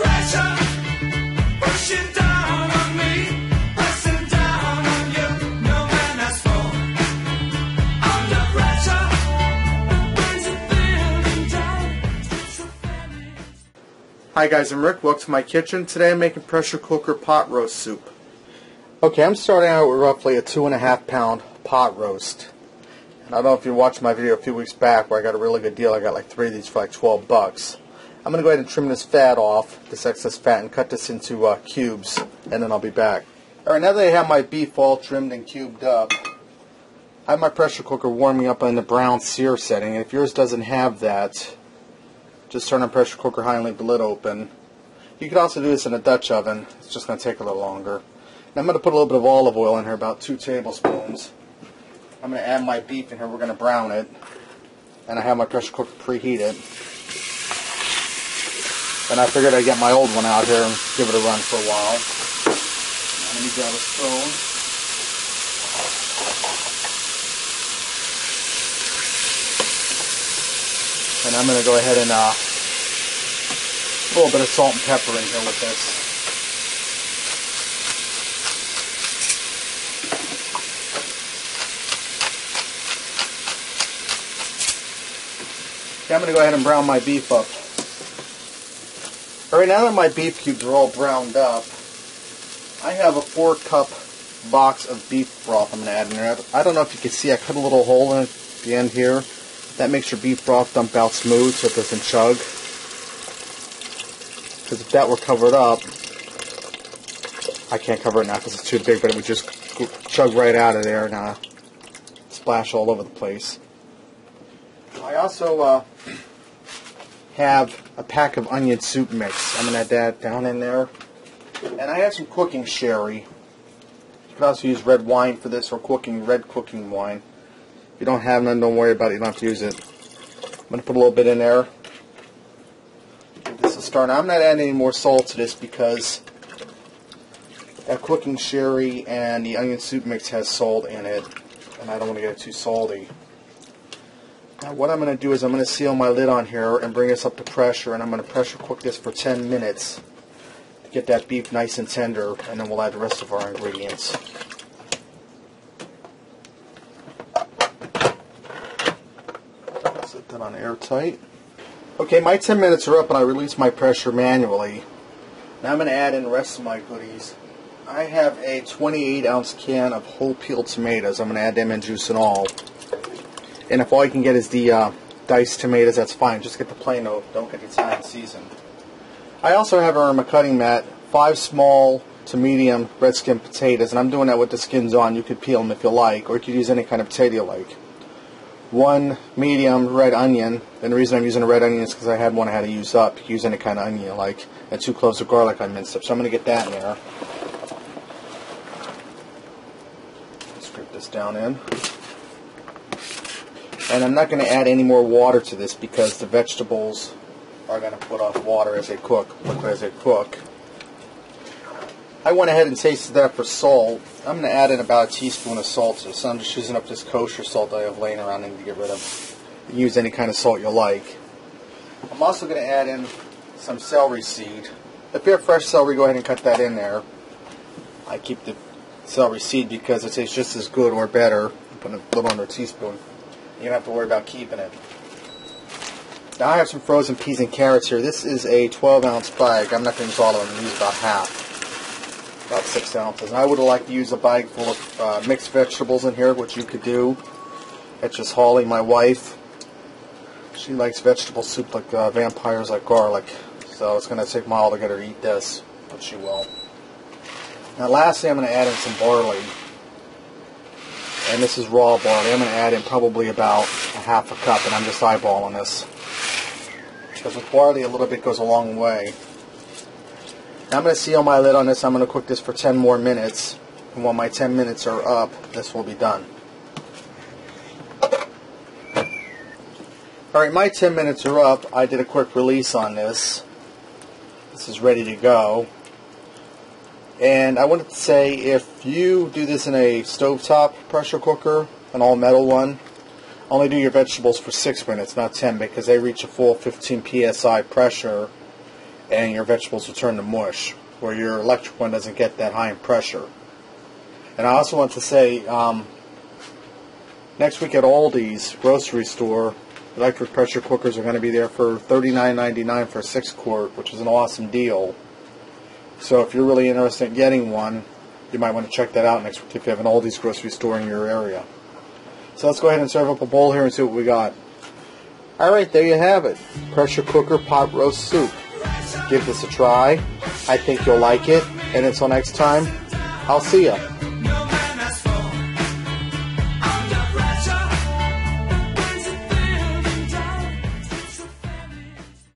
Pressure pushing down on me, pressing down on you. No man has fall under pressure. Brings a building down. It's a family. Hi guys, I'm Rick. Welcome to my kitchen. Today I'm making pressure cooker pot roast soup. Okay, I'm starting out with roughly a 2.5 pound pot roast. And I don't know if you watched my video a few weeks back where I got a really good deal. I got like 3 of these for like 12 bucks. I'm going to go ahead and trim this fat off, this excess fat, and cut this into cubes, and then I'll be back. Alright, now that I have my beef all trimmed and cubed up, I have my pressure cooker warming up in the brown sear setting. And if yours doesn't have that, just turn on pressure cooker high and leave the lid open. You could also do this in a Dutch oven. It's just going to take a little longer. And I'm going to put a little bit of olive oil in here, about 2 tablespoons. I'm going to add my beef in here. We're going to brown it. And I have my pressure cooker preheated. And I figured I'd get my old one out here and give it a run for a while. Now let me grab a spoon. And I'm going to go ahead and a little bit of salt and pepper in here with this. Okay, I'm going to go ahead and brown my beef up. Alright, now that my beef cubes are all browned up, I have a 4-cup box of beef broth I'm going to add in there. I don't know if you can see, I cut a little hole in the end here. That makes your beef broth dump out smooth so it doesn't chug. Because if that were covered up, I can't cover it now because it's too big, but it would just chug right out of there and splash all over the place. I also have a pack of onion soup mix. I'm going to add that down in there. And I have some cooking sherry. You can also use red wine for this, or red cooking wine. If you don't have none, don't worry about it. You don't have to use it. I'm going to put a little bit in there. This will start. Now, I'm not adding any more salt to this because that cooking sherry and the onion soup mix has salt in it, and I don't want to get it too salty. Now what I'm going to do is I'm going to seal my lid on here and bring this up to pressure, and I'm going to pressure cook this for 10 minutes to get that beef nice and tender, and then we'll add the rest of our ingredients. Set that on airtight. Okay, my 10 minutes are up and I release my pressure manually. Now I'm going to add in the rest of my goodies. I have a 28-ounce can of whole peeled tomatoes. I'm going to add them in, juice and all. And if all you can get is the diced tomatoes, that's fine. Just get the plain, don't get the Italian season. I also have on my cutting mat 5 small to medium red skin potatoes, and I'm doing that with the skins on. You could peel them if you like, or you could use any kind of potato you like. 1 medium red onion, and the reason I'm using a red onion is because I had one I had to use up. You can use any kind of onion you like. And 2 cloves of garlic I minced up, so I'm going to get that in there. Scrape this down in. And I'm not going to add any more water to this because the vegetables are going to put off water as they cook, liquid as they cook. I went ahead and tasted that for salt. I'm going to add in about a teaspoon of salt to this. So I'm just using up this kosher salt that I have laying around and to get rid of. Use any kind of salt you like. I'm also going to add in some celery seed. If you have fresh celery, go ahead and cut that in there. I keep the celery seed because it tastes just as good or better. Put a little under a teaspoon. You don't have to worry about keeping it. Now I have some frozen peas and carrots here. This is a 12-ounce bag. I'm not going to use all of them. I'm going to use about half. About 6 ounces. And I would like to use a bag full of mixed vegetables in here, which you could do. That's just Holly, my wife. She likes vegetable soup like vampires like garlic. So it's going to take a while to get her to eat this, but she will. Now lastly, I'm going to add in some barley. And this is raw barley. I'm going to add in probably about a half a cup, and I'm just eyeballing this. Because with barley, a little bit goes a long way. Now I'm going to seal my lid on this. I'm going to cook this for 10 more minutes. And when my 10 minutes are up, this will be done. Alright, my 10 minutes are up. I did a quick release on this. This is ready to go. And I wanted to say, if you do this in a stovetop pressure cooker, an all-metal one, only do your vegetables for 6 minutes, not 10, because they reach a full 15 psi pressure, and your vegetables will turn to mush, where your electric one doesn't get that high in pressure. And I also want to say, next week at Aldi's grocery store, electric pressure cookers are going to be there for $39.99 for a 6-quart, which is an awesome deal. So if you're really interested in getting one, you might want to check that out next week if you have an Aldi's grocery store in your area. So let's go ahead and serve up a bowl here and see what we got. Alright, there you have it. Pressure cooker pot roast soup. Give this a try. I think you'll like it. And until next time, I'll see ya.